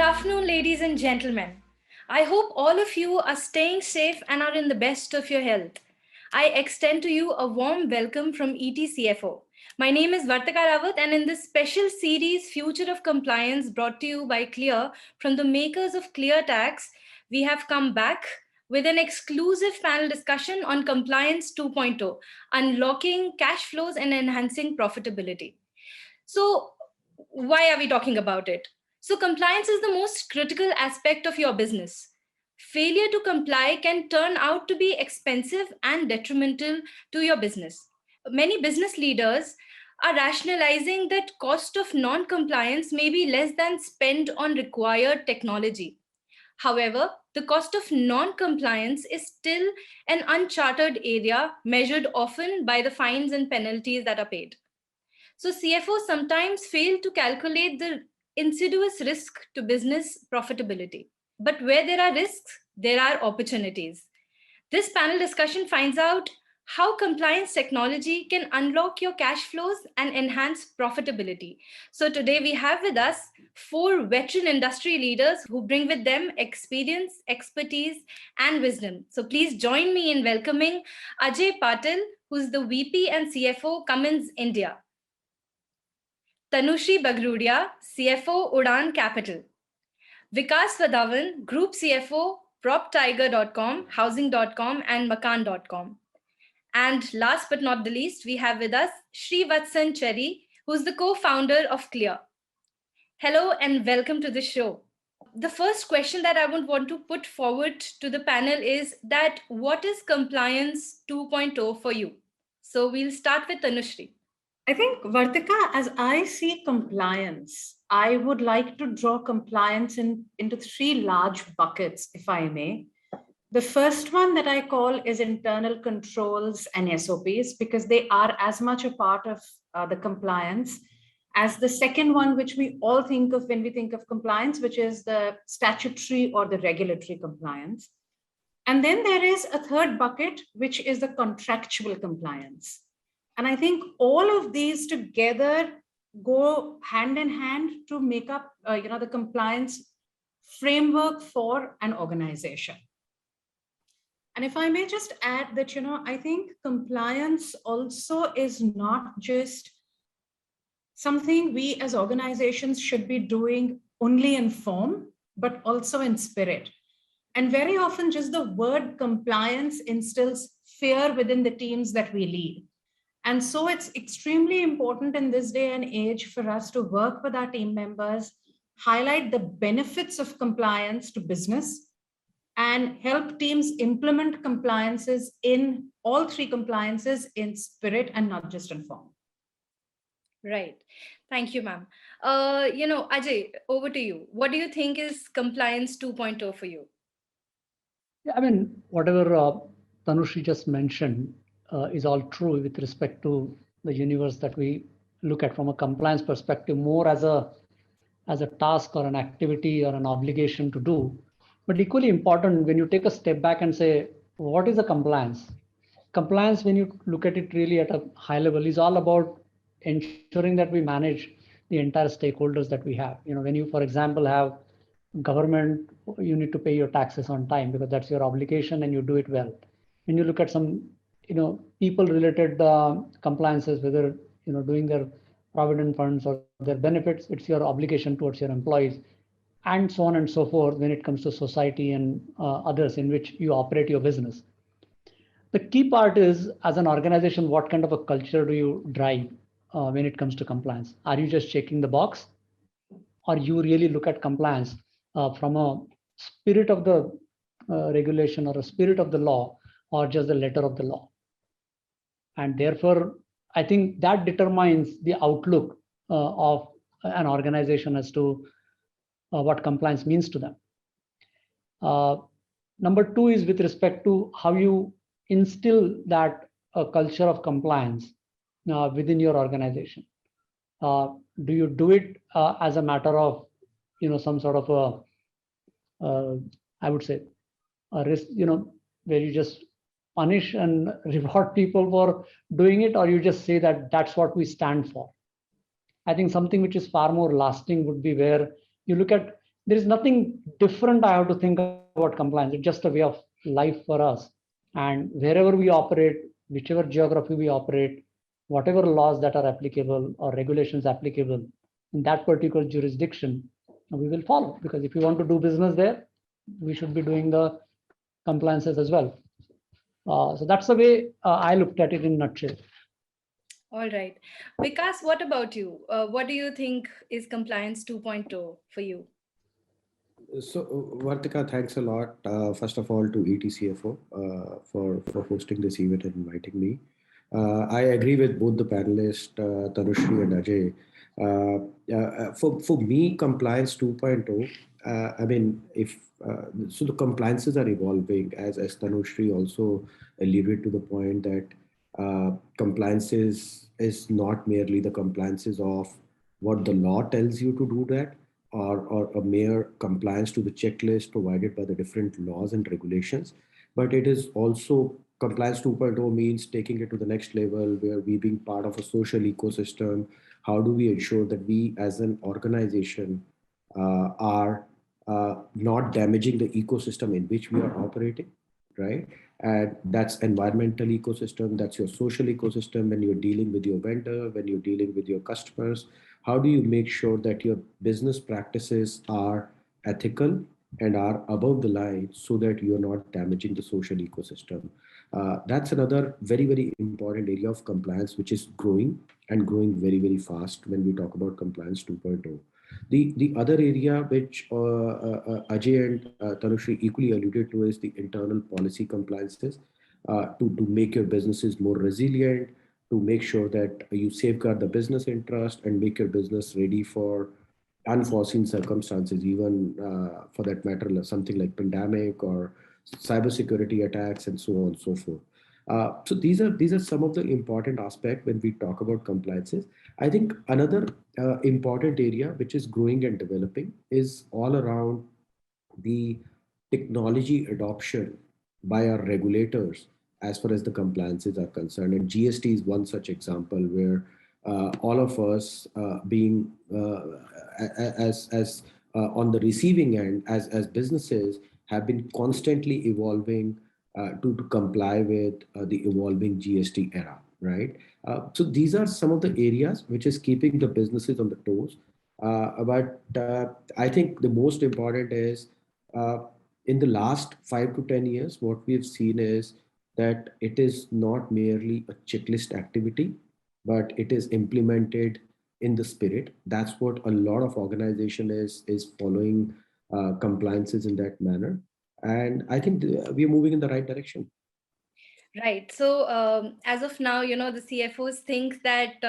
afternoon, ladies and gentlemen. I hope all of you are staying safe and are in the best of your health. I extend to you a warm welcome from ETCFO. My name is Vartika Rawat, and in this special series, Future of Compliance, brought to you by Clear from the makers of Clear Tax, we have come back with an exclusive panel discussion on Compliance 2.0, unlocking cash flows and enhancing profitability. So, why are we talking about it? So, compliance is the most critical aspect of your business. Failure to comply can turn out to be expensive and detrimental to your business. Many business leaders are rationalizing that cost of non-compliance may be less than spend on required technology. However, the cost of non-compliance is still an uncharted area measured often by the fines and penalties that are paid. So CFOs sometimes fail to calculate the insidious risk to business profitability. But where there are risks, there are opportunities. This panel discussion finds out how compliance technology can unlock your cash flows and enhance profitability. So today we have with us four veteran industry leaders who bring with them experience, expertise, and wisdom. So please join me in welcoming Ajay Patil, who's the VP and CFO Cummins India. Tanushree Bagrudia, CFO Udaan Capital. Vikas Vadhavan, Group CFO PropTiger.com, Housing.com, and Makaan.com. And last but not the least, we have with us Srivatsan Cherry, who's the co-founder of Clear. Hello and welcome to the show. The first question that I would want to put forward to the panel is that what is Compliance 2.0 for you? So we'll start with Tanushree. I think, Vartika, as I see compliance, I would like to draw compliance into three large buckets, if I may. The first one that I call is internal controls and SOPs, because they are as much a part of the compliance as the second one, which we all think of when we think of compliance, which is the statutory or the regulatory compliance. And then there is a third bucket, which is the contractual compliance. And I think all of these together go hand in hand to make up, the compliance framework for an organization. And if I may just add that, I think compliance also is not just something we as organizations should be doing only in form, but also in spirit. And very often just the word compliance instills fear within the teams that we lead. And so it's extremely important in this day and age for us to work with our team members, highlight the benefits of compliance to business, and help teams implement compliances in all three compliances in spirit and not just in form. Right. Thank you, ma'am. Ajay, over to you. What do you think is Compliance 2.0 for you? Yeah, I mean, whatever Tanushree just mentioned is all true with respect to the universe that we look at from a compliance perspective, more as a task or an activity or an obligation to do. But equally important, when you take a step back and say, what is a compliance? Compliance, when you look at it really at a high level, is all about ensuring that we manage the entire stakeholders that we have. When you, for example, have government, you need to pay your taxes on time because that's your obligation and you do it well. When you look at some, people related compliances, whether, doing their provident funds or their benefits, it's your obligation towards your employees, and so on and so forth when it comes to society and others in which you operate your business. The key part is, as an organization, what kind of a culture do you drive when it comes to compliance? Are you just checking the box, or you really look at compliance from a spirit of the regulation or a spirit of the law, or just the letter of the law? And therefore, I think that determines the outlook of an organization as to what compliance means to them. Number two is with respect to how you instill that culture of compliance within your organization. Do you do it as a matter of, some sort of I would say, a risk, where you just punish and reward people for doing it, or you just say that that's what we stand for? I think something which is far more lasting would be where you look at there is nothing different I have to think about compliance. It's just a way of life for us. And wherever we operate, whichever geography we operate, whatever laws that are applicable or regulations applicable in that particular jurisdiction, we will follow. Because if we want to do business there, we should be doing the compliances as well. So that's the way I looked at it in a nutshell. All right. Vikas, what about you? What do you think is compliance 2.0 for you? So, Vartika, thanks a lot, first of all, to ETCFO for hosting this event and inviting me. I agree with both the panelists, Tanushri and Ajay. For me, compliance 2.0, I mean, so the compliances are evolving, as Tanushri also alluded to the point that compliance is not merely the compliances of what the law tells you to do that, or a mere compliance to the checklist provided by the different laws and regulations, but it is also compliance 2.0 means taking it to the next level where we being part of a social ecosystem. How do we ensure that we as an organization are not damaging the ecosystem in which we are operating, right? And that's environmental ecosystem, that's your social ecosystem when you're dealing with your vendor, when you're dealing with your customers. How do you make sure that your business practices are ethical and are above the line so that you're not damaging the social ecosystem? That's another very, very important area of compliance, which is growing and growing very, very fast when we talk about compliance 2.0. The other area which Ajay and Tanushri equally alluded to is the internal policy compliances to make your businesses more resilient, to make sure that you safeguard the business interest and make your business ready for unforeseen circumstances, even for that matter, something like pandemic or cybersecurity attacks and so on and so forth. So these are some of the important aspects when we talk about compliances. I think another important area which is growing and developing is all around the technology adoption by our regulators as far as the compliances are concerned. And GST is one such example where all of us being as on the receiving end as businesses have been constantly evolving to comply with the evolving GST era, right? So these are some of the areas which is keeping the businesses on the toes. But I think the most important is uh, in the last 5 to 10 years, what we've seen is that it is not merely a checklist activity, but it is implemented in the spirit. That's what a lot of organization is following compliances in that manner. And I think we are moving in the right direction. Right. So as of now, the CFOs think that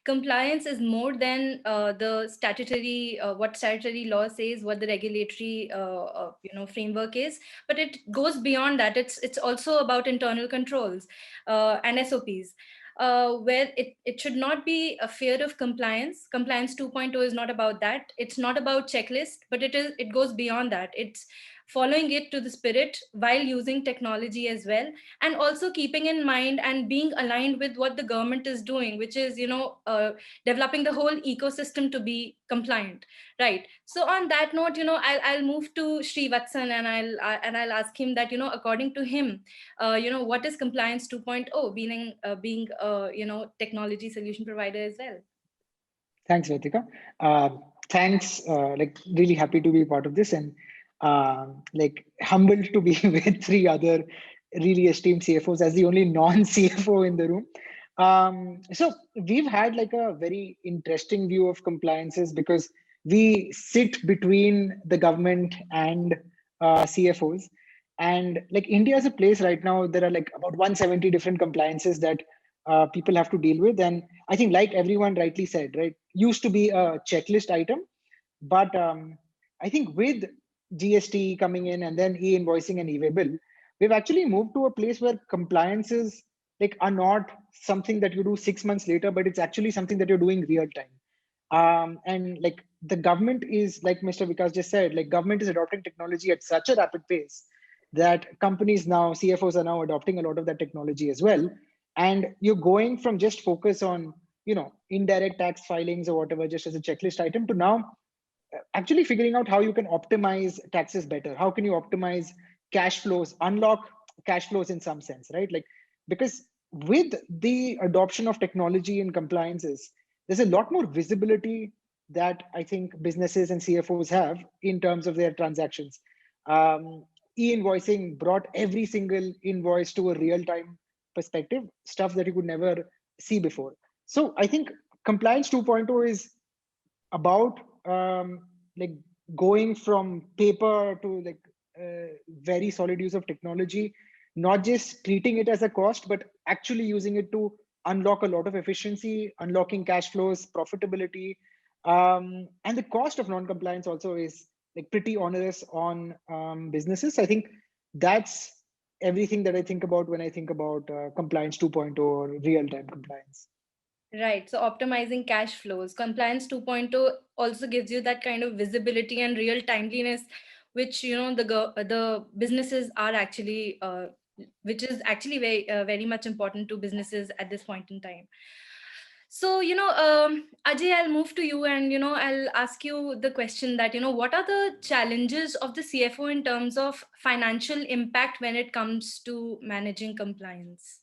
compliance is more than the statutory, what statutory law says, what the regulatory, framework is, but it goes beyond that. It's also about internal controls and SOPs. Where it should not be a fear of compliance. Compliance 2.0 is not about that. It's not about checklist, but it goes beyond that. It's following it to the spirit while using technology as well, and also keeping in mind and being aligned with what the government is doing, which is developing the whole ecosystem to be compliant, right? So on that note, I'll move to Srivatsan, and I'll ask him that, according to him, what is compliance 2.0, being technology solution provider as well. Thanks, Ritika. Thanks. Really happy to be part of this, and humbled to be with three other really esteemed CFOs as the only non-CFO in the room. So we've had like a very interesting view of compliances because we sit between the government and CFOs. And like India is a place right now, there are like about 170 different compliances that people have to deal with. And I think like everyone rightly said, right, used to be a checklist item. But I think with GST coming in and then e-invoicing and e-waybill, we've actually moved to a place where compliances are not something that you do 6 months later, but it's actually something that you're doing real time. And like the government is, like Mr. Vikas just said, like government is adopting technology at such a rapid pace that companies now, CFOs are now adopting a lot of that technology as well. And you're going from just focus on, indirect tax filings or whatever, just as a checklist item, to now actually figuring out how you can optimize taxes better. How can you optimize cash flows, unlock cash flows in some sense, right? Like, because with the adoption of technology and compliances, there's a lot more visibility that I think businesses and CFOs have in terms of their transactions. E-invoicing brought every single invoice to a real-time perspective, stuff that you could never see before. So I think compliance 2.0 is about like going from paper to like very solid use of technology, not just treating it as a cost, but actually using it to unlock a lot of efficiency, unlocking cash flows, profitability. And the cost of non-compliance also is like pretty onerous on businesses. I think that's everything that I think about when I think about compliance 2.0 or real-time compliance. Right. So optimizing cash flows. Compliance 2.0 also gives you that kind of visibility and real timeliness, which, you know, the businesses are actually, which is actually very much important to businesses at this point in time. So, you know, Ajay, I'll move to you, and, you know, I'll ask you the question that, you know, what are the challenges of the CFO in terms of financial impact when it comes to managing compliance?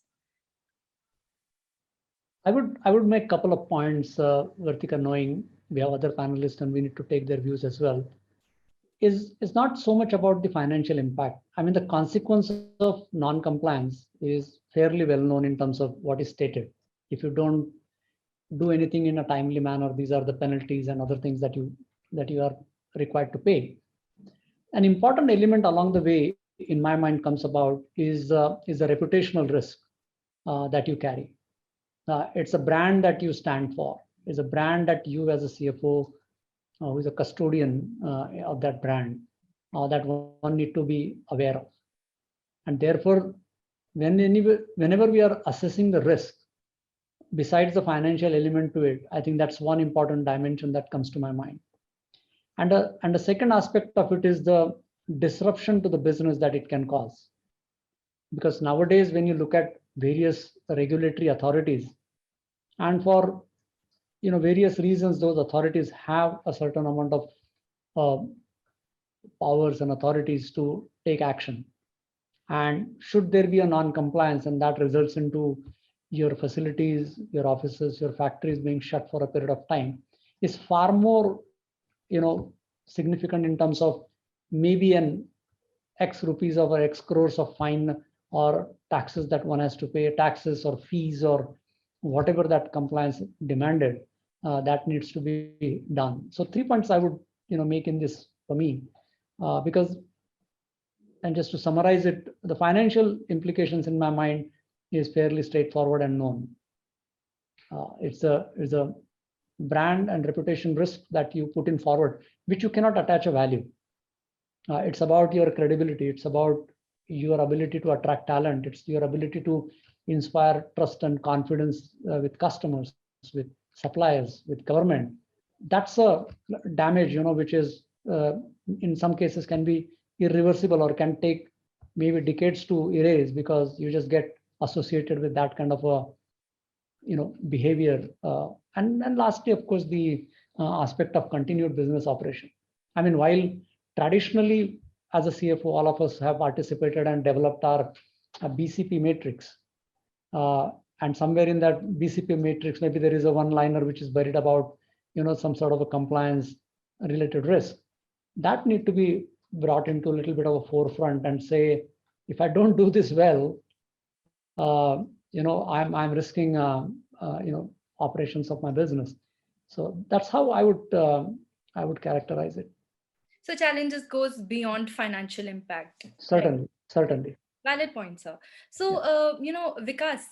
I would make a couple of points, Vartika, knowing we have other panelists and we need to take their views as well. Is not so much about the financial impact. I mean, the consequence of non-compliance is fairly well known in terms of what is stated. If you don't do anything in a timely manner, these are the penalties and other things that you are required to pay. An important element along the way, in my mind, comes about is a reputational risk that you carry. It's a brand that you stand for. It's a brand that you, as a CFO, who is a custodian of that brand, that one need to be aware of. And therefore, whenever we are assessing the risk, besides the financial element to it, I think that's one important dimension that comes to my mind. And the second aspect of it is the disruption to the business that it can cause. Because nowadays, when you look at various regulatory authorities, and for various reasons, those authorities have a certain amount of powers and authorities to take action. And should there be a non-compliance, and that results into your facilities, your offices, your factories being shut for a period of time, is far more significant in terms of maybe an X rupees or X crores of fine or taxes that one has to pay, taxes or fees or whatever that compliance demanded, that needs to be done. So 3 points I would make in this for me, because, and just to summarize it, the financial implications in my mind is fairly straightforward and known. It's a brand and reputation risk that you put in forward, which you cannot attach a value. It's about your credibility. It's about your ability to attract talent. It's your ability to inspire trust and confidence with customers, with suppliers, with government. That's a damage, which is in some cases can be irreversible or can take maybe decades to erase, because you just get associated with that kind of a behavior. And lastly, of course, the aspect of continued business operation. I mean, while traditionally as a CFO, all of us have participated and developed our BCP matrix. And somewhere in that BCP matrix, maybe there is a one-liner which is buried about, some sort of a compliance related risk. That need to be brought into a little bit of a forefront and say, if I don't do this well, I'm risking, operations of my business. So that's how I would characterize it. So challenges goes beyond financial impact. Certainly, right? Certainly. Valid point, sir. So, Vikas,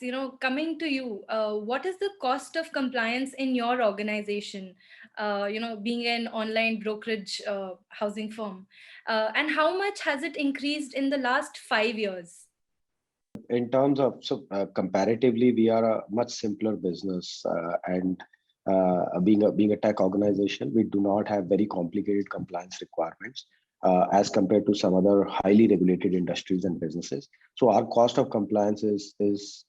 coming to you, what is the cost of compliance in your organization, being an online brokerage housing firm, and how much has it increased in the last 5 years? In terms of, comparatively, we are a much simpler business, and being a tech organization, we do not have very complicated compliance requirements as compared to some other highly regulated industries and businesses. So our cost of compliance is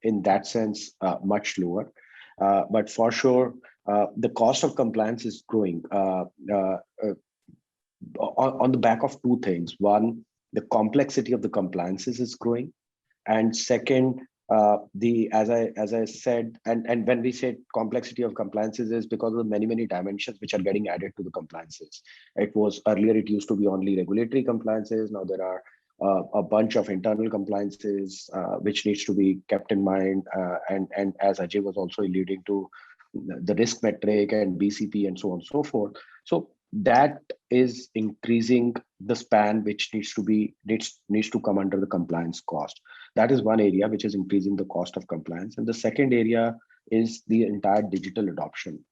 in that sense much lower. But for sure, the cost of compliance is growing on the back of two things. One, the complexity of the compliances is growing, and second, as I said, and when we say complexity of compliances is because of the many dimensions which are getting added to the compliances. It was earlier, it used to be only regulatory compliances. Now there are a bunch of internal compliances which needs to be kept in mind, and as Ajay was also alluding to, the risk metric and BCP and so on and so forth. So that is increasing the span which needs to come under the compliance cost. That is one area which is increasing the cost of compliance. And the second area is the entire digital adoption.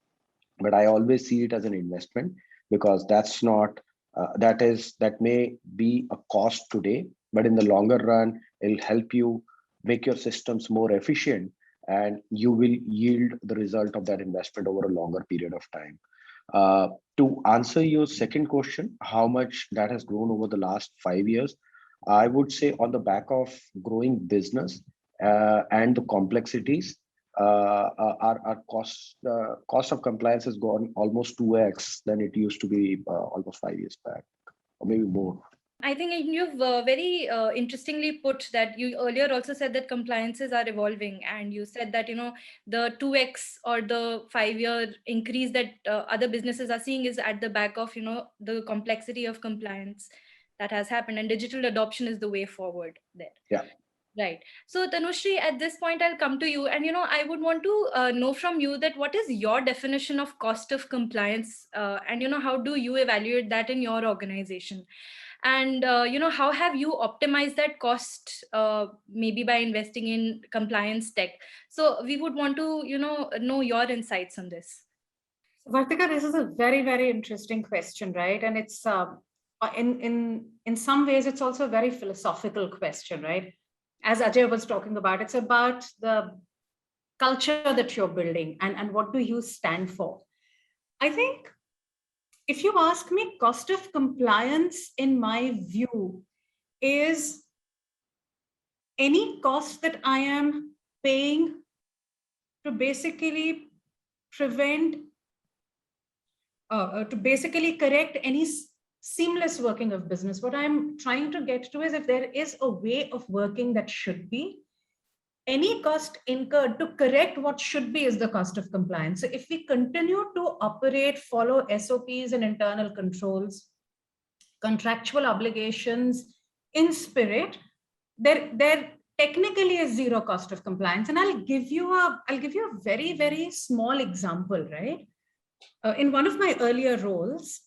But I always see it as an investment, because that's not that may be a cost today, but in the longer run, it'll help you make your systems more efficient, and you will yield the result of that investment over a longer period of time. To answer your second question, how much that has grown over the last 5 years, I would say on the back of growing business and the complexities, our cost of compliance has gone almost 2x than it used to be almost 5 years back, or maybe more. I think you've very interestingly put that you earlier also said that compliances are evolving, and you said that, the 2x or the 5-year increase that other businesses are seeing is at the back of, the complexity of compliance that has happened, and digital adoption is the way forward there. Yeah. Right. So Tanushree, at this point, I'll come to you, and I would want to know from you that what is your definition of cost of compliance, and how do you evaluate that in your organization? And how have you optimized that cost, maybe by investing in compliance tech? So we would want to know your insights on this. Vartika, this is a very interesting question, right? And it's in some ways it's also a very philosophical question, right? As Ajay was talking about, it's about the culture that you're building and what do you stand for. I think if you ask me, cost of compliance, in my view, is any cost that I am paying to basically prevent, to basically correct any seamless working of business. What I'm trying to get to is, if there is a way of working that should be, any cost incurred to correct what should be is the cost of compliance. So if we continue to operate, follow SOPs and internal controls, contractual obligations in spirit, there technically is zero cost of compliance. And I'll give you a very small example, right? In one of my earlier roles,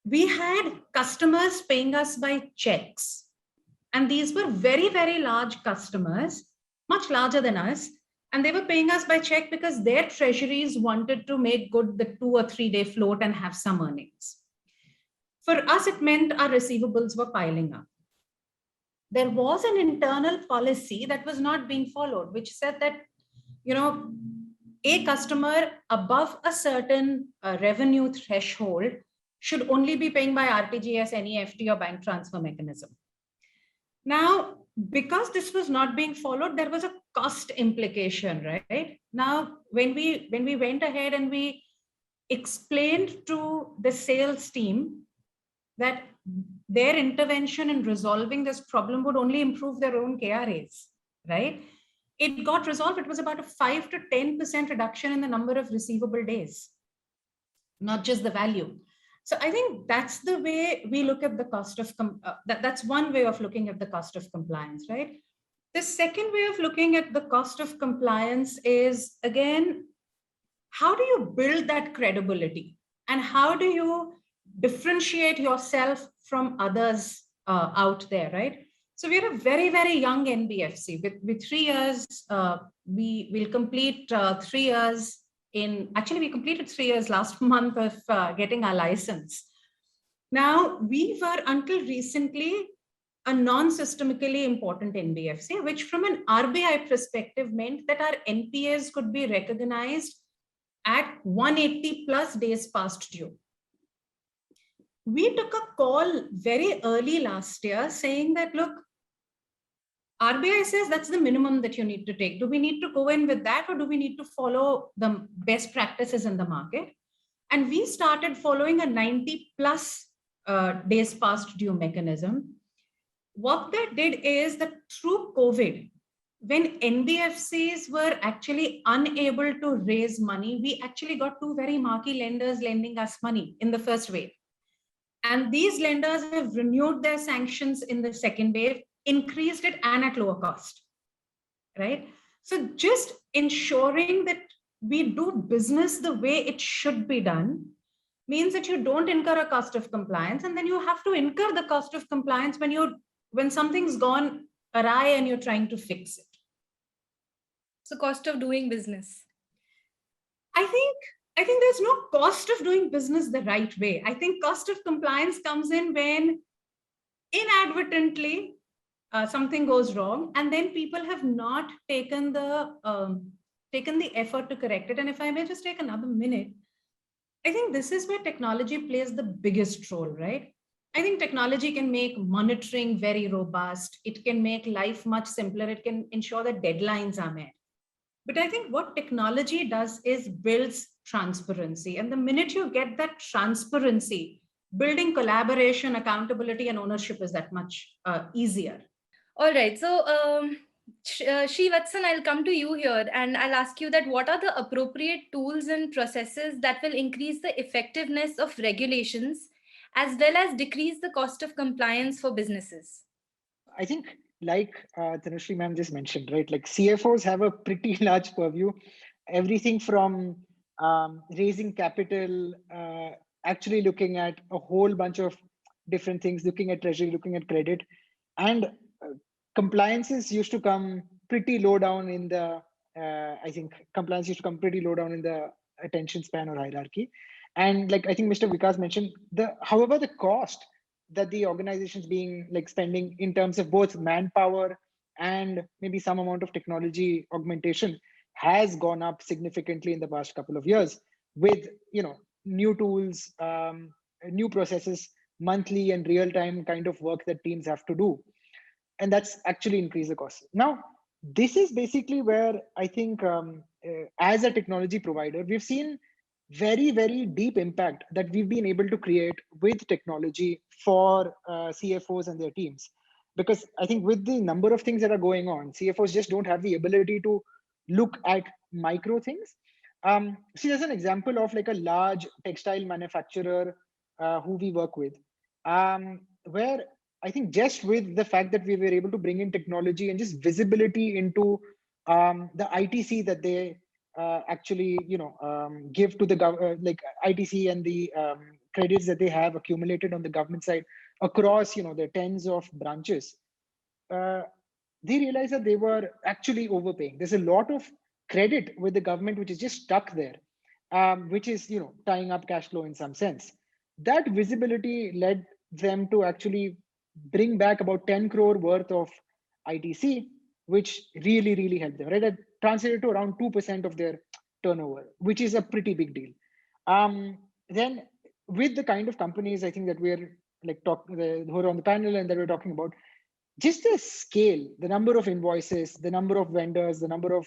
we had customers paying us by checks. And these were very large customers, much larger than us. And they were paying us by check because their treasuries wanted to make good the 2 or 3 day float and have some earnings. For us, it meant our receivables were piling up. There was an internal policy that was not being followed, which said that, a customer above a certain revenue threshold should only be paying by RTGS, NEFT, or bank transfer mechanism. Now, because this was not being followed, there was a cost implication, right? Now, when we went ahead and we explained to the sales team that their intervention in resolving this problem would only improve their own KRAs, right? It got resolved. It was about a 5 to 10% reduction in the number of receivable days, not just the value. So I think that's the way we look at the cost of, that's one way of looking at the cost of compliance, right? The second way of looking at the cost of compliance is, again, how do you build that credibility? And how do you differentiate yourself from others out there, right? So we're a very young NBFC. With 3 years, we will complete 3 years actually, we completed 3 years last month of getting our license. Now, we were until recently a non-systemically important NBFC, which from an RBI perspective meant that our NPAs could be recognized at 180 plus days past due. We took a call very early last year saying that, look, RBI says that's the minimum that you need to take. Do we need to go in with that, or do we need to follow the best practices in the market? And we started following a 90 plus days past due mechanism. What that did is that through COVID, when NBFCs were actually unable to raise money, we actually got two very marquee lenders lending us money in the first wave. And these lenders have renewed their sanctions in the second wave, increased it and at lower cost, right? So just ensuring that we do business the way it should be done means that you don't incur a cost of compliance, and then you have to incur the cost of compliance when something's gone awry and you're trying to fix it. So cost of doing business. I think there's no cost of doing business the right way. I think cost of compliance comes in when inadvertently something goes wrong, and then people have not taken the effort to correct it. And if I may just take another minute, I think this is where technology plays the biggest role, right? I think technology can make monitoring very robust. It can make life much simpler. It can ensure that deadlines are met. But I think what technology does is builds transparency. And the minute you get that transparency, building collaboration, accountability, and ownership is that much easier. All right. So, Srivatsan, I'll come to you here and I'll ask you that what are the appropriate tools and processes that will increase the effectiveness of regulations as well as decrease the cost of compliance for businesses? I think, like Tanushree ma'am just mentioned, right? Like CFOs have a pretty large purview. Everything from raising capital, actually looking at a whole bunch of different things, looking at treasury, looking at credit, and compliances used to come pretty low down in the, I think compliance used to come pretty low down in the attention span or hierarchy. And like, I think Mr. Vikas mentioned, however, the cost that the organization's being like spending in terms of both manpower and maybe some amount of technology augmentation has gone up significantly in the past couple of years with, new tools, new processes, monthly and real-time kind of work that teams have to do. And that's actually increased the cost. Now, this is basically where I think as a technology provider, we've seen very, very deep impact that we've been able to create with technology for CFOs and their teams. Because I think with the number of things that are going on, CFOs just don't have the ability to look at micro things. See, there's an example of like a large textile manufacturer who we work with, where I think just with the fact that we were able to bring in technology and just visibility into the ITC that they actually, give to the like ITC and the credits that they have accumulated on the government side across, the tens of branches, they realized that they were actually overpaying. There's a lot of credit with the government which is just stuck there, which is, tying up cash flow in some sense. That visibility led them to actually bring back about 10 crore worth of ITC, which really, really helped them, right? That translated to around 2% of their turnover, which is a pretty big deal. Then with the kind of companies, I think that we're like who are on the panel and that we're talking about, just the scale, the number of invoices, the number of vendors, the number of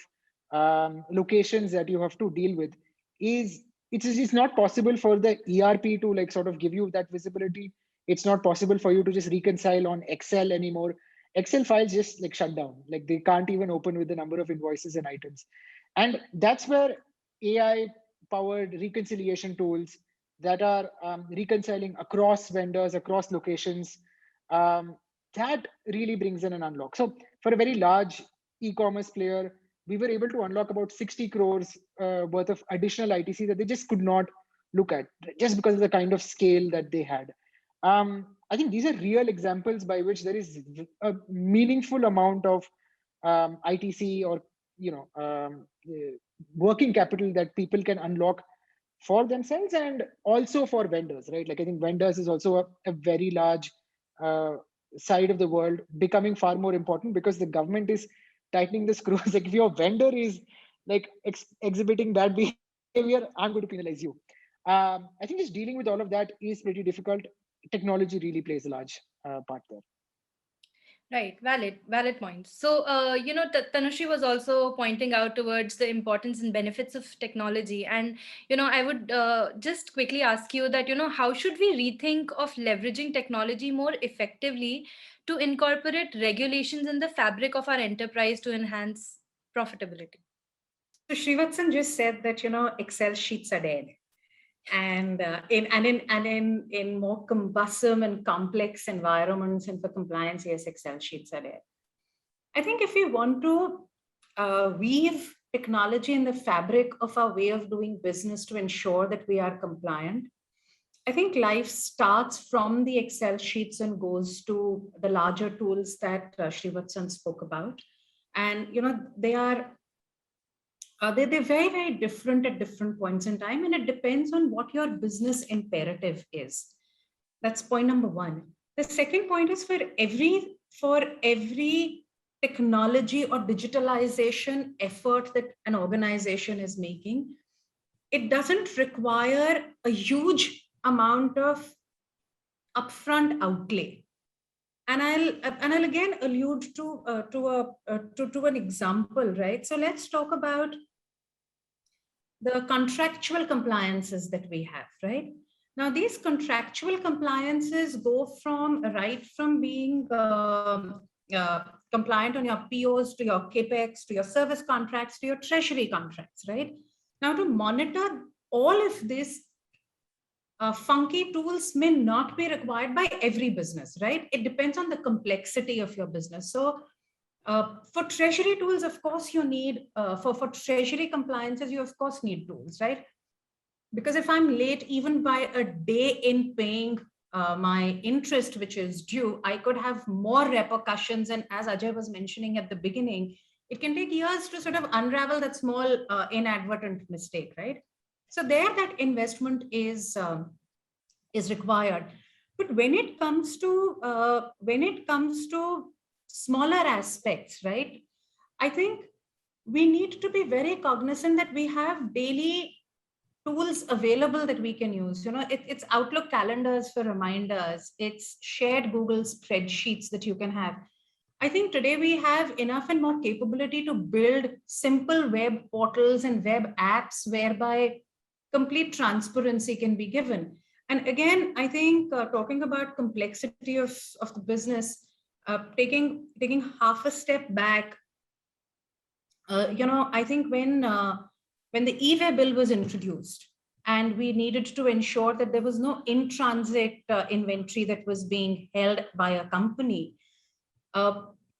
locations that you have to deal with it's not possible for the ERP to like sort of give you that visibility. It's not possible for you to just reconcile on Excel anymore. Excel files just like shut down, like they can't even open with the number of invoices and items. And that's where AI powered reconciliation tools that are reconciling across vendors, across locations, that really brings in an unlock. So for a very large e-commerce player, we were able to unlock about 60 crores worth of additional ITC that they just could not look at just because of the kind of scale that they had. I think these are real examples by which there is a meaningful amount of ITC or working capital that people can unlock for themselves and also for vendors, right? Like I think vendors is also a very large side of the world becoming far more important because the government is tightening the screws. Like if your vendor is like exhibiting bad behavior, I'm going to penalize you. I think just dealing with all of that is pretty difficult. Technology really plays a large part there. Right, valid points. So, Tanushree was also pointing out towards the importance and benefits of technology. And, I would just quickly ask you that, how should we rethink of leveraging technology more effectively to incorporate regulations in the fabric of our enterprise to enhance profitability? So Srivatsan just said that, Excel sheets are dead. And in more cumbersome and complex environments and for compliance, yes, Excel sheets are there. I think if we want to weave technology in the fabric of our way of doing business to ensure that we are compliant, I think life starts from the Excel sheets and goes to the larger tools that Srivatsan spoke about. And they're very, very different at different points in time, and it depends on what your business imperative is. That's point number one. The second point is for every technology or digitalization effort that an organization is making, it doesn't require a huge amount of upfront outlay. And I'll again allude to an example, right? So let's talk about the contractual compliances that we have, right? Now, these contractual compliances go from being compliant on your POs to your CAPEX, to your service contracts, to your treasury contracts, right? Now, to monitor all of this, funky tools may not be required by every business, right? It depends on the complexity of your business. So for treasury tools, of course, you need, for treasury compliances, you of course need tools, right? Because if I'm late even by a day in paying my interest, which is due, I could have more repercussions. And as Ajay was mentioning at the beginning, it can take years to sort of unravel that small inadvertent mistake, right? So there, that investment is required. But when it comes to smaller aspects, right? I think we need to be very cognizant that we have daily tools available that we can use. It's Outlook calendars for reminders. It's shared Google spreadsheets that you can have. I think today we have enough and more capability to build simple web portals and web apps whereby complete transparency can be given. And again, I think talking about complexity of the business, taking half a step back, I think when the e-way bill was introduced, and we needed to ensure that there was no in-transit inventory that was being held by a company.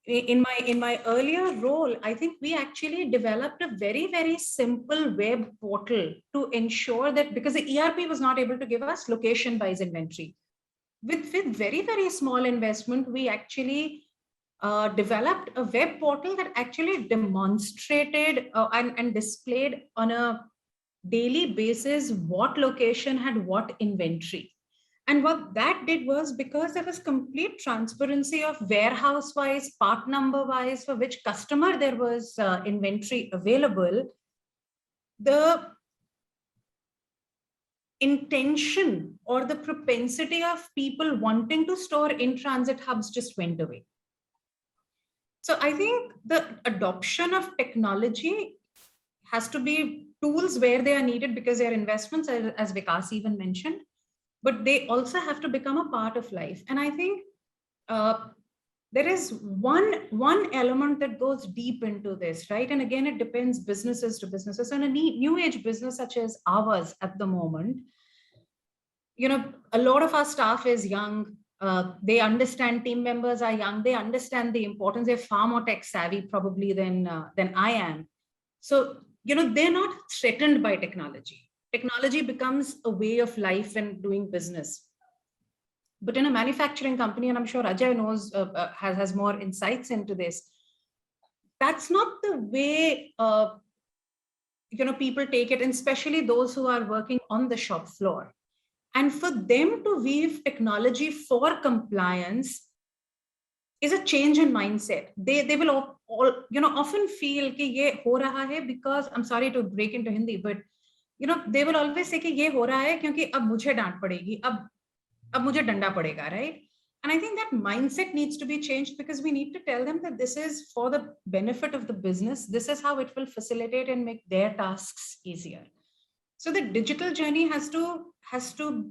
In my earlier role, I think we actually developed a very, very simple web portal to ensure that, because the ERP was not able to give us location-wise inventory. With very, very small investment, we actually developed a web portal that actually demonstrated and displayed on a daily basis what location had what inventory. And what that did was, because there was complete transparency of warehouse wise, part number wise, for which customer there was inventory available, the intention or the propensity of people wanting to store in transit hubs just went away. So I think the adoption of technology has to be tools where they are needed because they are investments, as Vikas even mentioned, but they also have to become a part of life. And I think there is one element that goes deep into this, right? And again, it depends businesses to businesses. And a new age business such as ours at the moment, a lot of our staff is young. They understand, team members are young. They understand the importance. They're far more tech savvy probably than I am. So, they're not threatened by technology. Technology becomes a way of life and doing business. But in a manufacturing company, and I'm sure Ajay knows, has more insights into this, that's not the way people take it, and especially those who are working on the shop floor. And for them to weave technology for compliance is a change in mindset. They will all often feel कि ये हो रहा है because, I'm sorry to break into Hindi, but they will always say कि ये हो रहा है क्योंकि अब मुझे डांट पड़ेगी, अब मुझे डंडा पड़ेगा, right? And I think that mindset needs to be changed, because we need to tell them that this is for the benefit of the business. This is how it will facilitate and make their tasks easier. So the digital journey has to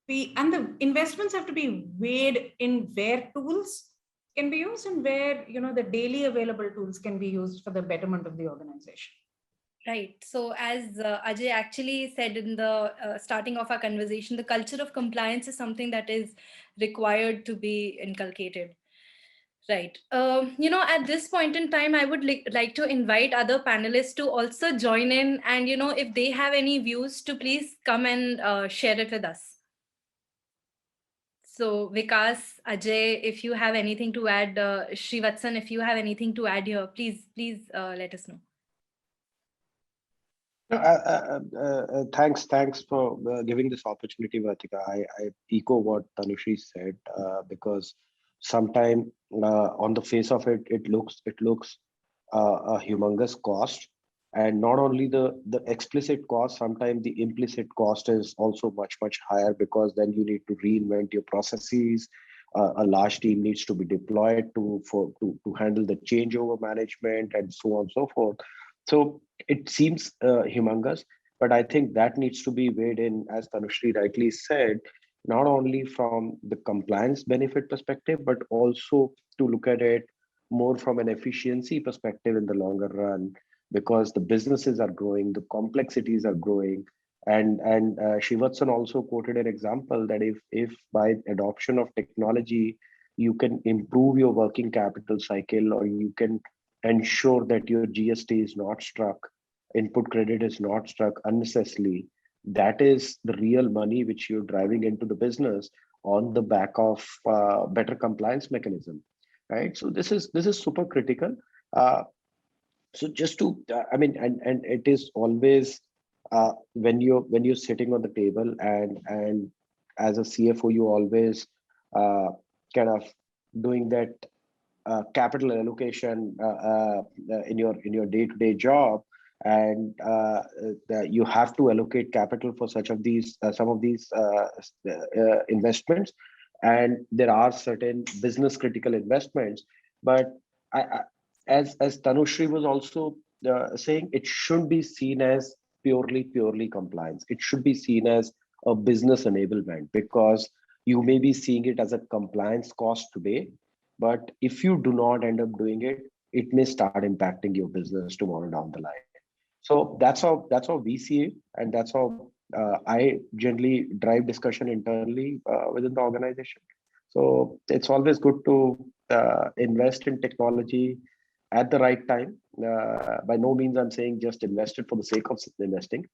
be, and the investments have to be weighed in where tools can be used and where, the daily available tools can be used for the betterment of the organization. Right. So, as Ajay actually said in the starting of our conversation, the culture of compliance is something that is required to be inculcated. Right. At this point in time, I would like to invite other panelists to also join in, and if they have any views, to please come and share it with us. So, Vikas, Ajay, if you have anything to add, Srivatsan, if you have anything to add here, please let us know. No, thanks for giving this opportunity, Vartika. I echo what Tanushree said, because sometimes on the face of it, it looks a humongous cost, and not only the explicit cost, sometimes the implicit cost is also much higher, because then you need to reinvent your processes. A large team needs to be deployed to handle the changeover management and so on and so forth. So it seems humongous, but I think that needs to be weighed in, as Tanushree rightly said, not only from the compliance benefit perspective, but also to look at it more from an efficiency perspective in the longer run, because the businesses are growing, the complexities are growing. And Shivatsan also quoted an example that if by adoption of technology, you can improve your working capital cycle, or you can ensure that your GST is not struck, input credit is not struck unnecessarily, that is the real money which you're driving into the business on the back of better compliance mechanism, right? So this is super critical. So just to, and it is always when you're sitting on the table, and as a CFO, you always kind of doing that capital allocation in your day-to-day job, and you have to allocate capital for some of these investments, and there are certain business critical investments. But as Tanushree was also saying, it shouldn't be seen as purely compliance. It should be seen as a business enablement, because you may be seeing it as a compliance cost today, but if you do not end up doing it, it may start impacting your business tomorrow down the line. So that's how we see it, and that's how I generally drive discussion internally within the organization. So it's always good to invest in technology at the right time. By no means I'm saying just invest it for the sake of investing.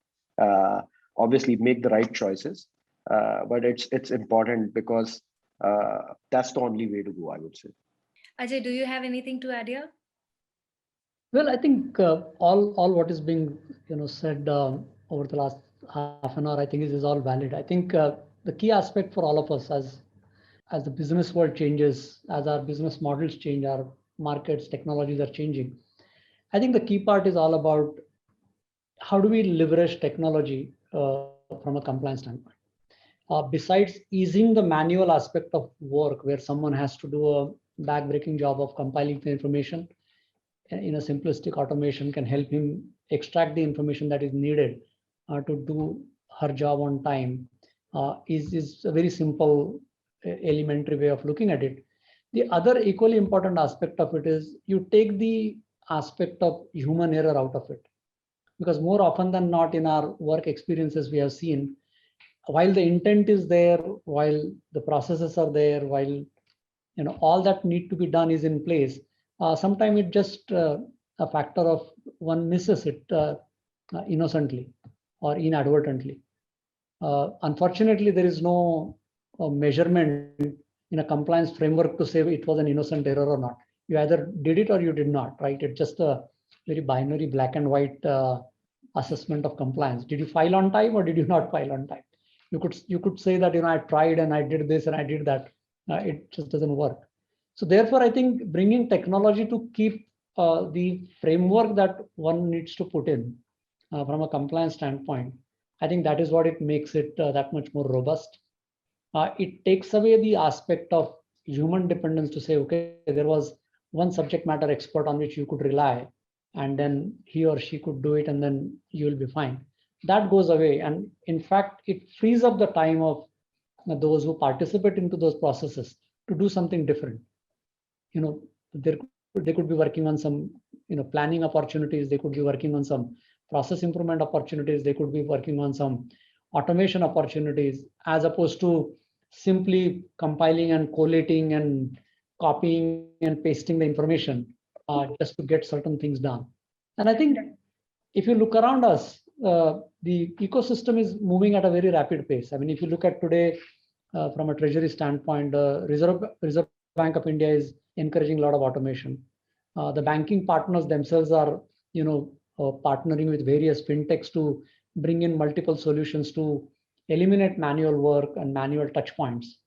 Obviously, make the right choices, but it's important, because that's the only way to go, I would say. Ajay, do you have anything to add here? Well, I think all what is being said over the last half an hour, I think is all valid. I think the key aspect for all of us, as the business world changes, as our business models change, our markets, technologies are changing. I think the key part is all about how do we leverage technology from a compliance standpoint. Besides easing the manual aspect of work, where someone has to do a back-breaking job of compiling the information, in a simplistic automation can help him extract the information that is needed to do her job on time, is a very simple elementary way of looking at it. The other equally important aspect of it is you take the aspect of human error out of it, because more often than not in our work experiences we have seen, while the intent is there, while the processes are there, while all that need to be done is in place, sometimes it just a factor of one misses it innocently or inadvertently. Unfortunately, there is no measurement in a compliance framework to say it was an innocent error or not. You either did it or you did not, right? It's just a very binary black and white assessment of compliance. Did you file on time or did you not file on time? You could say that I tried and I did this and I did that. It just doesn't work. So therefore, I think bringing technology to keep the framework that one needs to put in from a compliance standpoint, I think that is what it makes it that much more robust. It takes away the aspect of human dependence to say, okay, there was one subject matter expert on which you could rely, and then he or she could do it, and then you will be fine. That goes away. And in fact, it frees up the time of those who participate into those processes to do something different. They could be working on some planning opportunities, they could be working on some process improvement opportunities, they could be working on some automation opportunities, as opposed to simply compiling and collating and copying and pasting the information just to get certain things done. And I think if you look around us, the ecosystem is moving at a very rapid pace. I mean, if you look at today from a treasury standpoint, the Reserve Bank of India is encouraging a lot of automation. The banking partners themselves are, partnering with various fintechs to bring in multiple solutions to eliminate manual work and manual touch points.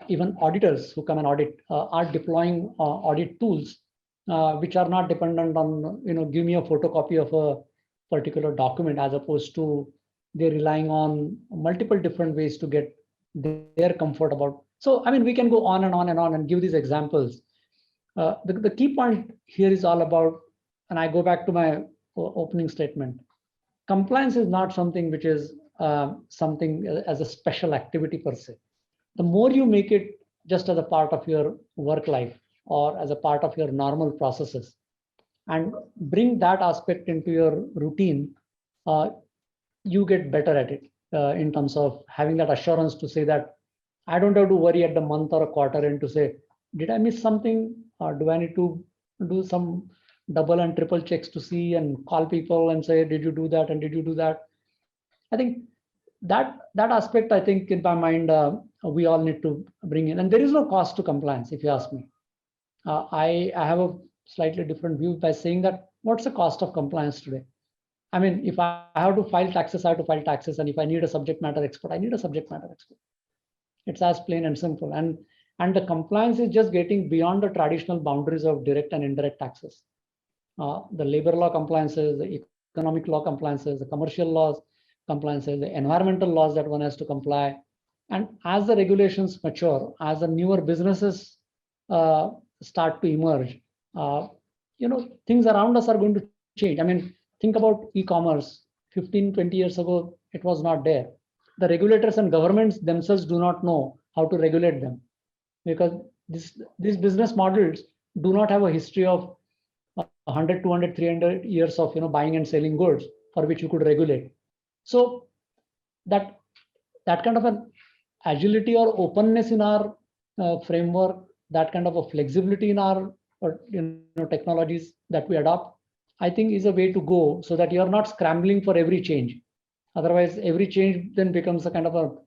Even auditors who come and audit are deploying audit tools which are not dependent on, give me a photocopy of a particular document, as opposed to they're relying on multiple different ways to get their comfort about. So, I mean, we can go on and on and on and give these examples. The key point here is all about, and I go back to my opening statement, compliance is not something which is something as a special activity per se. The more you make it just as a part of your work life or as a part of your normal processes, and bring that aspect into your routine, you get better at it in terms of having that assurance to say that I don't have to worry at the month or a quarter end to say, did I miss something? Or do I need to do some double and triple checks to see and call people and say, did you do that? And did you do that? I think that aspect, I think in my mind, we all need to bring in. And there is no cost to compliance, if you ask me. I have a slightly different view by saying that what's the cost of compliance today? I mean, if I have to file taxes, I have to file taxes. And if I need a subject matter expert, I need a subject matter expert. It's as plain and simple. And the compliance is just getting beyond the traditional boundaries of direct and indirect taxes. The labor law compliances, the economic law compliances, the commercial laws compliances, the environmental laws that one has to comply. And as the regulations mature, as the newer businesses start to emerge, things around us are going to change. I mean, think about e-commerce. 15, 20 years ago, it was not there. The regulators and governments themselves do not know how to regulate them, because these business models do not have a history of 100, 200, 300 years of buying and selling goods for which you could regulate. So that kind of an agility or openness in our framework, that kind of a flexibility in our technologies that we adopt, I think is a way to go, so that you're not scrambling for every change. Otherwise, every change then becomes a kind of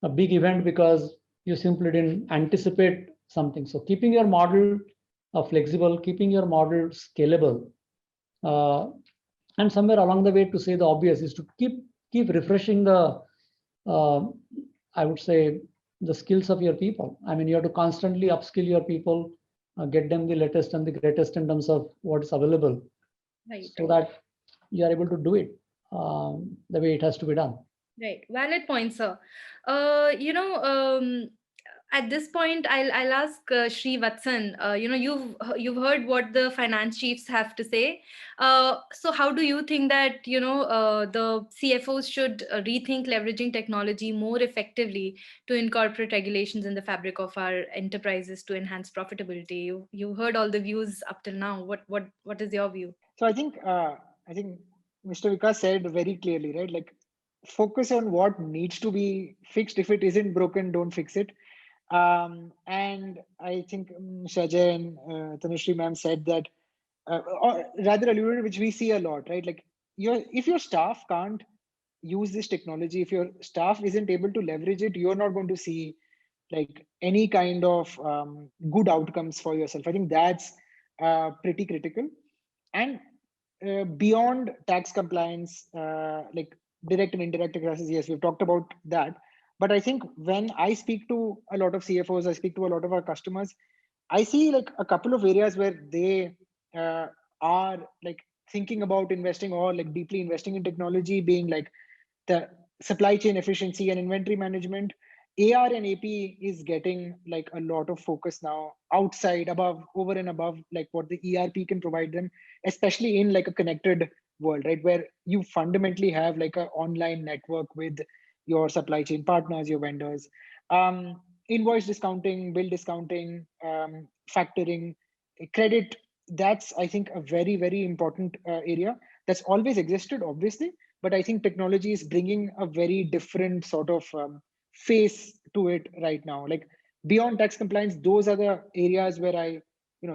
a big event because you simply didn't anticipate something. So keeping your model flexible, keeping your model scalable, and somewhere along the way, to say the obvious, is to keep refreshing the, I would say, the skills of your people. I mean, you have to constantly upskill your people, get them the latest and the greatest in terms of what is available, Right. So that you are able to do it the way it has to be done. Right. Valid point, sir. At this point, I'll ask Sri Vatsan. You've heard what the finance chiefs have to say. So how do you think that the CFOs should rethink leveraging technology more effectively to incorporate regulations in the fabric of our enterprises to enhance profitability? You heard all the views up till now. What is your view? So I think Mr. Vikas said very clearly, right? Like, focus on what needs to be fixed. If it isn't broken, don't fix it. And I think Sajay and Tanushree ma'am said that, or rather alluded, which we see a lot, right? Like, if your staff can't use this technology, if your staff isn't able to leverage it, you're not going to see like any kind of good outcomes for yourself. I think that's pretty critical. And beyond tax compliance, like direct and indirect taxes, yes, we've talked about that. But I think when I speak to a lot of CFOs, I speak to a lot of our customers, I see like a couple of areas where they are like thinking about investing or like deeply investing in technology, being like the supply chain efficiency and inventory management, AR and AP is getting like a lot of focus now outside, above, over and above like what the ERP can provide them, especially in like a connected world, right? Where you fundamentally have like an online network with your supply chain partners, your vendors, invoice discounting, bill discounting, factoring, credit. That's, I think, a very, very important area that's always existed, obviously. But I think technology is bringing a very different sort of face to it right now. Like beyond tax compliance, those are the areas where I,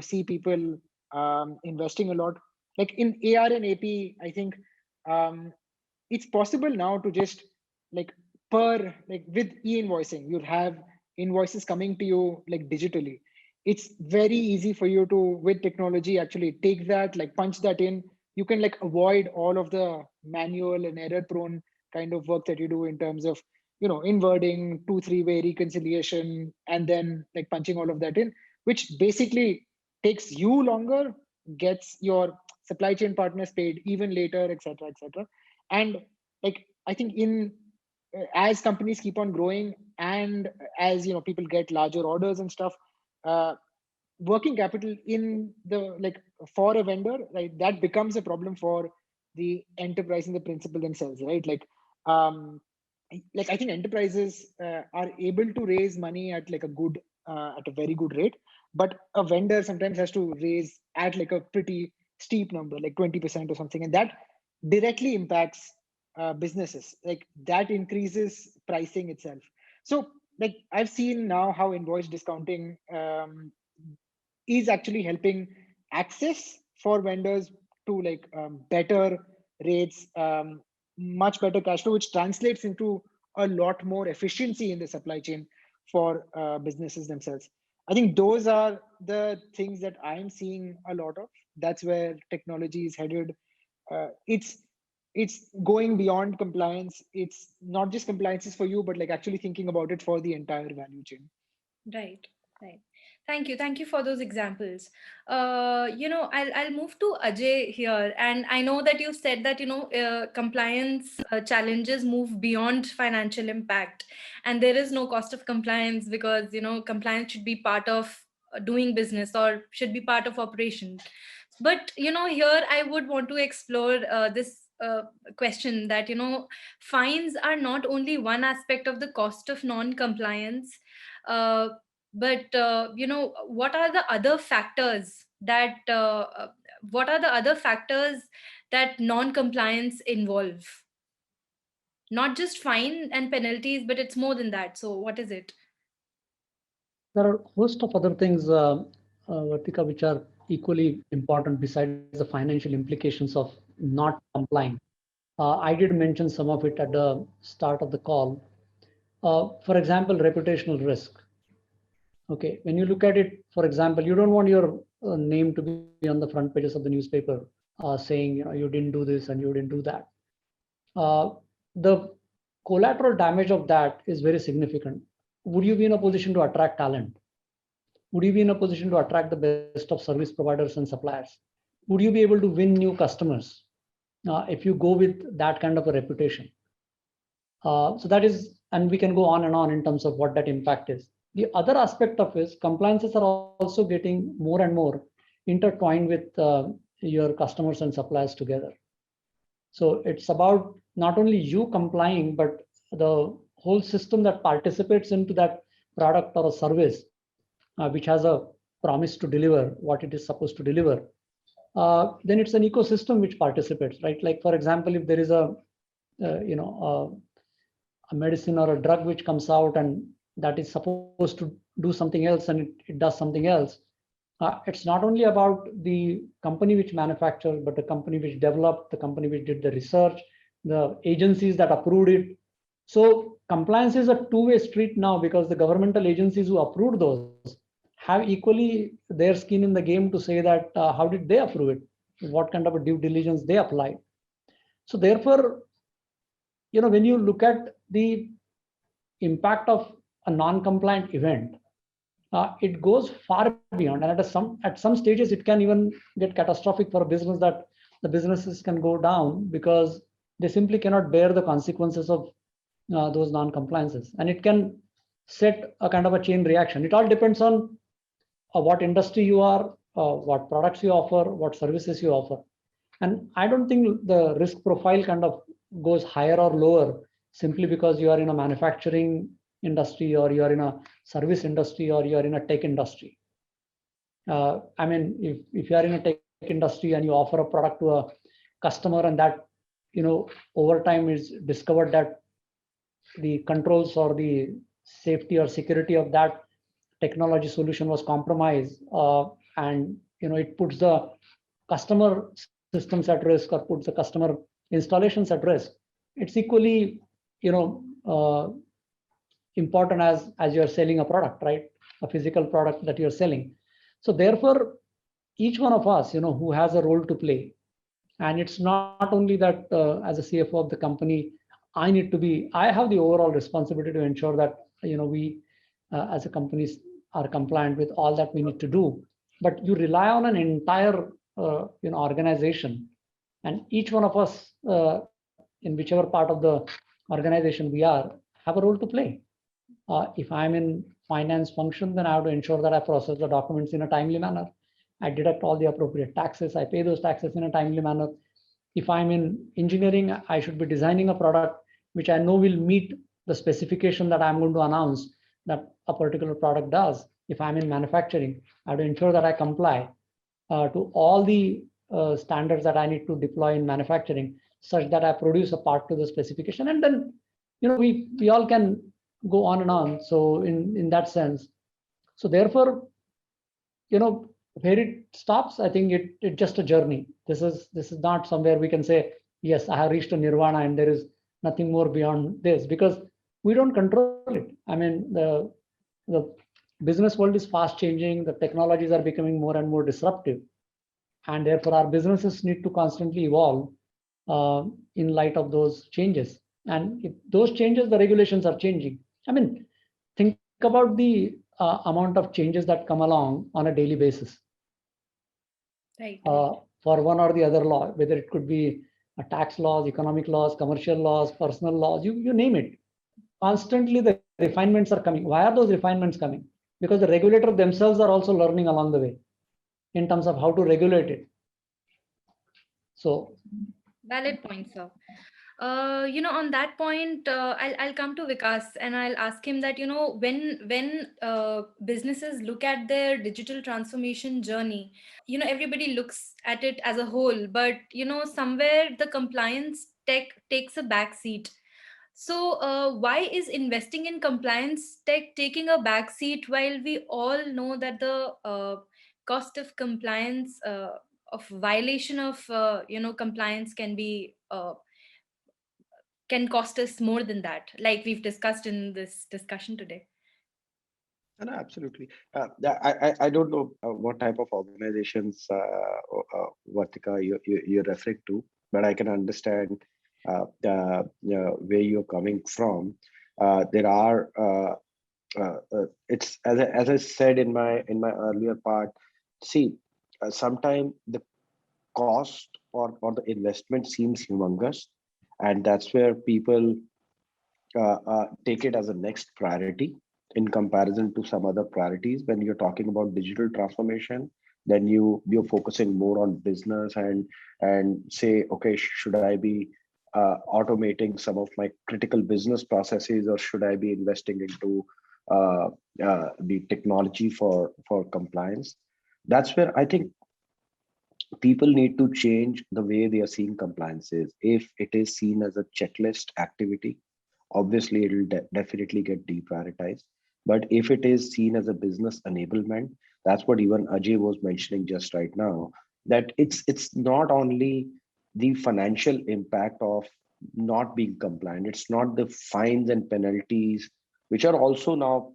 see people investing a lot. Like in AR and AP, I think it's possible now to just like like with e-invoicing, you have invoices coming to you like digitally. It's very easy for you to, with technology, actually take that, like punch that in. You can like avoid all of the manual and error prone kind of work that you do in terms of inverting 2-3-way reconciliation and then like punching all of that in, which basically takes you longer, gets your supply chain partners paid even later, etc., etc. And like I think in as companies keep on growing and as people get larger orders and stuff, uh, working capital in the like for a vendor, right, that becomes a problem for the enterprise and the principal themselves, right? Um like I think enterprises are able to raise money at like a good at a very good rate, but a vendor sometimes has to raise at like a pretty steep number, like 20% or something, and that directly impacts businesses. Like that increases pricing itself. So like I've seen now how invoice discounting is actually helping access for vendors to like better rates, much better cash flow, which translates into a lot more efficiency in the supply chain for businesses themselves. I think those are the things that I'm seeing a lot of. That's where technology is headed. It's going beyond compliance. It's not just compliances for you, but like actually thinking about it for the entire value chain. Right, right. Thank you for those examples. I'll move to Ajay here, and I know that you said that compliance challenges move beyond financial impact, and there is no cost of compliance because compliance should be part of doing business or should be part of operation. But here I would want to explore this question that fines are not only one aspect of the cost of non-compliance. Uh, but what are the other factors that non-compliance involve? Not just fine and penalties, but it's more than that. So what is it? There are a host of other things, Vartika, which are equally important besides the financial implications of not complying. I did mention some of it at the start of the call. For example, reputational risk. Okay, when you look at it, for example, you don't want your name to be on the front pages of the newspaper saying you didn't do this and you didn't do that. The collateral damage of that is very significant. Would you be in a position to attract talent? Would you be in a position to attract the best of service providers and suppliers? Would you be able to win new customers if you go with that kind of a reputation? So that is, and we can go on and on in terms of what that impact is. The other aspect of is compliances are also getting more and more intertwined with your customers and suppliers together. So it's about not only you complying, but the whole system that participates into that product or a service, which has a promise to deliver what it is supposed to deliver. Then it's an ecosystem which participates, right? Like for example, if there is a medicine or a drug which comes out and that is supposed to do something else and it does something else, it's not only about the company which manufactured, but the company which developed, the company which did the research, the agencies that approved it. So compliance is a two-way street now, because the governmental agencies who approved those have equally their skin in the game to say that how did they approve it, what kind of a due diligence they applied. So therefore, when you look at the impact of a non-compliant event, it goes far beyond, and at some stages it can even get catastrophic for a business, that the businesses can go down because they simply cannot bear the consequences of those non-compliances, and it can set a kind of a chain reaction. It all depends on what industry you are, what products you offer, what services you offer. And I don't think the risk profile kind of goes higher or lower simply because you are in a manufacturing industry or you are in a service industry or you are in a tech industry. I mean, if you are in a tech industry and you offer a product to a customer and that, over time is discovered that the controls or the safety or security of that technology solution was compromised, and it puts the customer systems at risk or puts the customer installations at risk. It's equally important as you're selling a product, right? A physical product that you're selling. So therefore, each one of us, who has a role to play, and it's not only that as a CFO of the company, I have the overall responsibility to ensure that we as a company are compliant with all that we need to do. But you rely on an entire organization, and each one of us in whichever part of the organization we are have a role to play. If I'm in finance function, then I have to ensure that I process the documents in a timely manner. I deduct all the appropriate taxes. I pay those taxes in a timely manner. If I'm in engineering, I should be designing a product which I know will meet the specification that I'm going to announce that a particular product does. If I'm in manufacturing, I have to ensure that I comply to all the standards that I need to deploy in manufacturing, such that I produce a part to the specification. And then, we all can go on and on. So in that sense, so therefore, where it stops, I think it's just a journey. This is not somewhere we can say, yes, I have reached a nirvana and there is nothing more beyond this, because we don't control it. I mean, the business world is fast changing. The technologies are becoming more and more disruptive, and therefore our businesses need to constantly evolve in light of those changes. And if those changes, the regulations are changing. I mean, think about the amount of changes that come along on a daily basis. Right. For one or the other law, whether it could be tax laws, economic laws, commercial laws, personal laws, you name it. Constantly the refinements are coming. Why are those refinements coming? Because the regulator themselves are also learning along the way in terms of how to regulate it. So valid point, sir. On that point, I'll come to Vikas and I'll ask him that, when businesses look at their digital transformation journey, everybody looks at it as a whole, but, somewhere the compliance tech takes a back seat. So why is investing in compliance tech taking a back seat while we all know that the cost of compliance, of violation of, compliance can cost us more than that, like we've discussed in this discussion today? No, absolutely. I don't know what type of organizations, Vartika, you're referring to, but I can understand where you're coming from. There are it's as I said in my earlier part. See, sometimes the cost or the investment seems humongous, and that's where people take it as a next priority in comparison to some other priorities. When you're talking about digital transformation, then you're focusing more on business and say, okay, should I be automating some of my critical business processes, or should I be investing into the technology for compliance? That's where I think people need to change the way they are seeing compliances. If it is seen as a checklist activity, obviously it will definitely get deprioritized. But if it is seen as a business enablement, that's what even Ajay was mentioning just right now, that it's not only the financial impact of not being compliant, it's not the fines and penalties, which are also now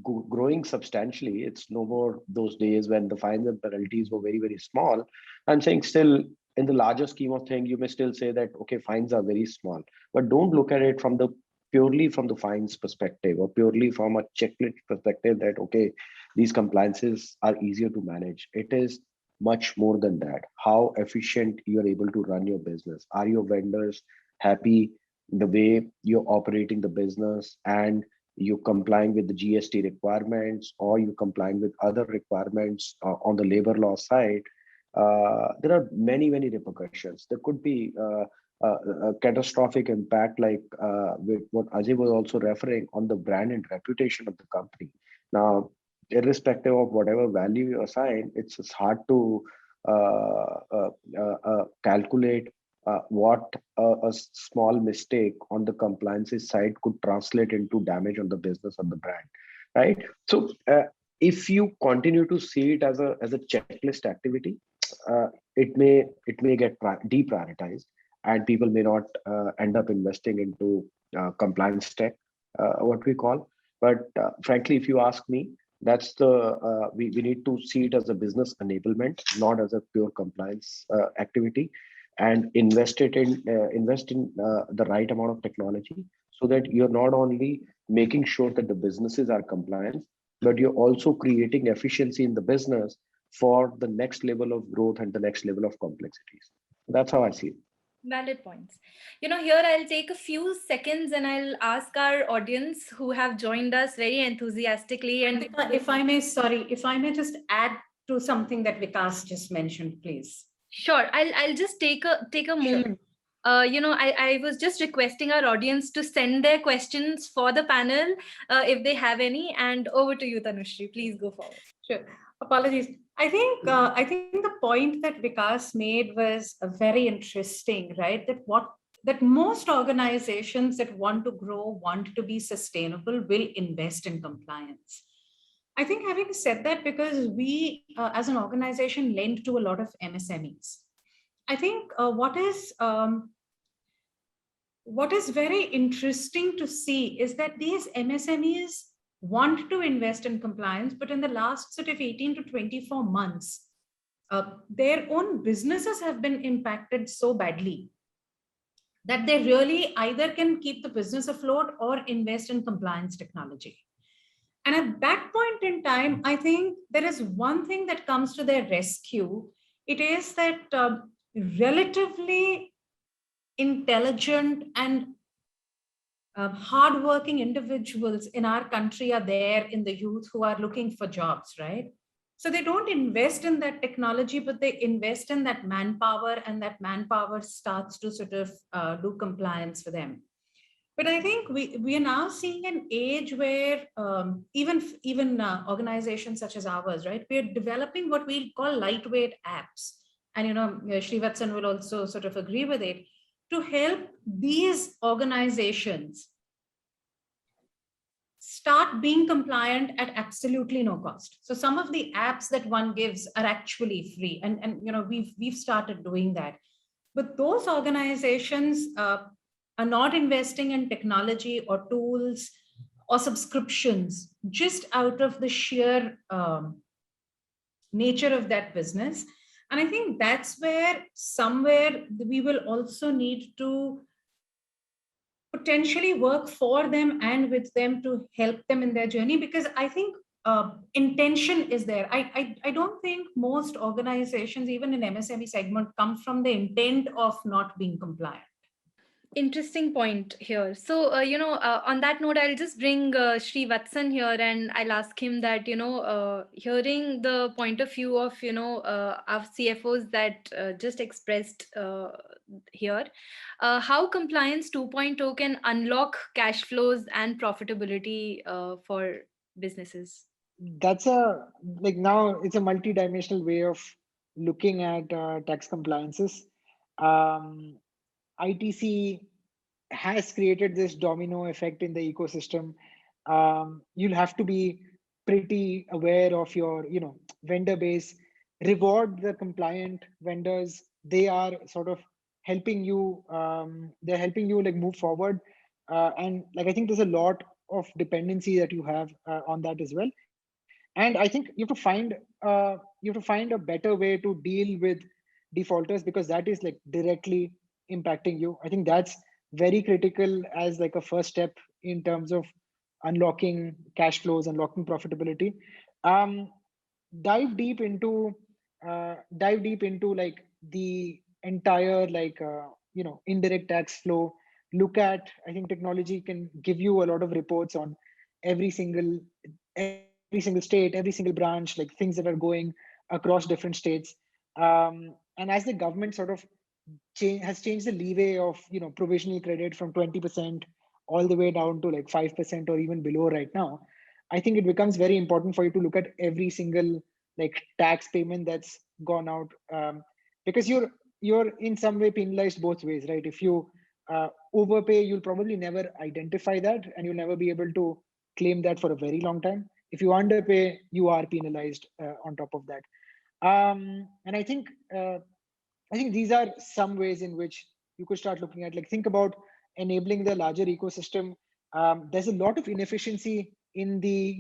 growing substantially. It's no more those days when the fines and penalties were very, very small. I'm saying still in the larger scheme of things, you may still say that, okay, fines are very small, but don't look at it from the purely from the fines perspective or purely from a checklist perspective that, okay, these compliances are easier to manage. It is much more than that. How efficient you're able to run your business. Are your vendors happy the way you're operating the business? And you complying with the GST requirements, or you complying with other requirements on the labor law side, there are many, many repercussions. There could be a catastrophic impact, like with what Ajay was also referring on the brand and reputation of the company. Now, irrespective of whatever value you assign, it's hard to calculate what a small mistake on the compliances side could translate into damage on the business of the brand, right? So if you continue to see it as a checklist activity, it may get deprioritized, and people may not end up investing into compliance tech, what we call. But frankly, if you ask me, that's the we need to see it as a business enablement, not as a pure compliance activity, and invest in the right amount of technology, so that you're not only making sure that the businesses are compliant, but you're also creating efficiency in the business for the next level of growth and the next level of complexities. That's how I see it. Valid points. Here I'll take a few seconds and I'll ask our audience who have joined us very enthusiastically. And If I may just add to something that Vikas just mentioned, please. Sure, I'll just take a moment. I was just requesting our audience to send their questions for the panel if they have any. And over to you, Tanushree. Please go forward. Sure. Apologies. I think the point that Vikas made was very interesting, right? That most organizations that want to grow, want to be sustainable, will invest in compliance. I think, having said that, because we as an organization lend to a lot of MSMEs, I think what is very interesting to see is that these MSMEs want to invest in compliance, but in the last sort of 18 to 24 months, their own businesses have been impacted so badly that they really either can keep the business afloat or invest in compliance technology. And at that point in time, I think there is one thing that comes to their rescue. It is that relatively intelligent and hardworking individuals in our country are there in the youth who are looking for jobs, right? So they don't invest in that technology, but they invest in that manpower, and that manpower starts to sort of do compliance for them. But I think we are now seeing an age where even organizations such as ours, right, we are developing what we call lightweight apps. And Srivatsan will also sort of agree with it, to help these organizations start being compliant at absolutely no cost. So some of the apps that one gives are actually free, and we've started doing that. But those organizations are not investing in technology or tools or subscriptions just out of the sheer nature of that business. And I think that's where somewhere we will also need to potentially work for them and with them to help them in their journey, because I think intention is there. I don't think most organizations, even in MSME segment, come from the intent of not being compliant. Interesting point here. So, on that note, I'll just bring Srivatsan here, and I'll ask him that, hearing the point of view of, our CFOs that just expressed here, how Compliance 2.0 can unlock cash flows and profitability for businesses. That's now it's a multi-dimensional way of looking at tax compliances. ITC has created this domino effect in the ecosystem. You'll have to be pretty aware of your, vendor base. Reward the compliant vendors. They are sort of helping you. They're helping you move forward. And I think there's a lot of dependency that you have on that as well. And I think you have to find a better way to deal with defaulters, because that is directly impacting you. I think that's very critical as a first step in terms of unlocking cash flows, unlocking profitability. Dive deep into the entire indirect tax flow. Look at, I think technology can give you a lot of reports on every single state, every single branch, like things that are going across different states. And as the government sort of has changed the leeway of provisional credit from 20% all the way down to like 5% or even below right now, I think it becomes very important for you to look at every single like tax payment that's gone out, because you're in some way penalized both ways, right? If you overpay, you'll probably never identify that, and you'll never be able to claim that for a very long time. If you underpay, you are penalized on top of that. And I think these are some ways in which you could start looking at, like, think about enabling the larger ecosystem. There's a lot of inefficiency in the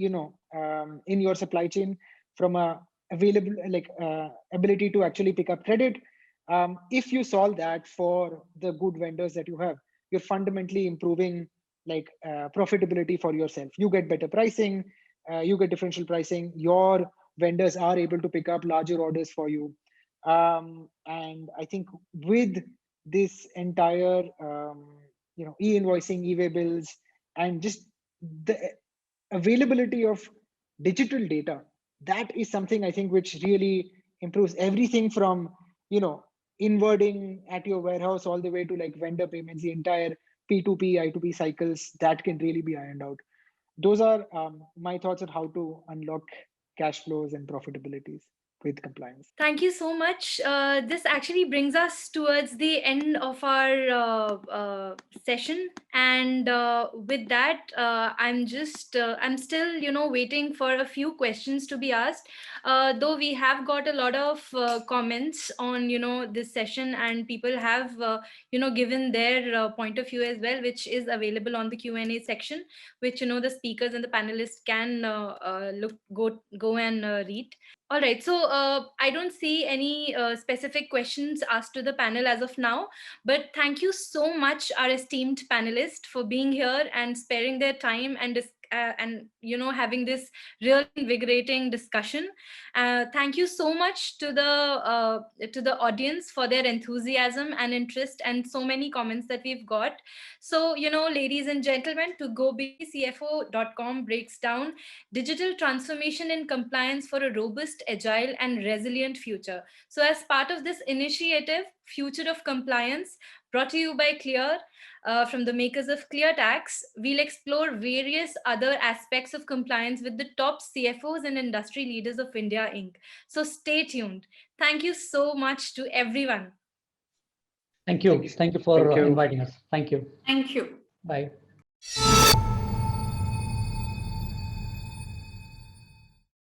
in your supply chain from a available ability to actually pick up credit. If you solve that for the good vendors that you have, you're fundamentally improving profitability for yourself. You get better pricing, you get differential pricing, your vendors are able to pick up larger orders for you. And I think with this entire e-invoicing, e-way bills, and just the availability of digital data, that is something I think which really improves everything from inwarding at your warehouse all the way to like vendor payments. The entire P2P, I2P cycles, that can really be ironed out. Those are my thoughts on how to unlock cash flows and profitabilities with compliance. Thank you so much. This actually brings us towards the end of our session, and with that, I'm still, waiting for a few questions to be asked. Though we have got a lot of comments on, this session, and people have, given their point of view as well, which is available on the Q&A section, which the speakers and the panelists can go and read. All right, so I don't see any specific questions asked to the panel as of now, but thank you so much, our esteemed panelists, for being here and sparing their time and having this really invigorating discussion. Thank you so much to the audience for their enthusiasm and interest, and so many comments that we've got. So, ladies and gentlemen, to GoBigCFO.com breaks down digital transformation and compliance for a robust, agile, and resilient future. So as part of this initiative, Future of Compliance, brought to you by Clear, from the makers of ClearTax, we'll explore various other aspects of compliance with the top CFOs and industry leaders of India, Inc. So stay tuned. Thank you so much to everyone. Thank you. Thank you for inviting us. Thank you. Thank you. Bye.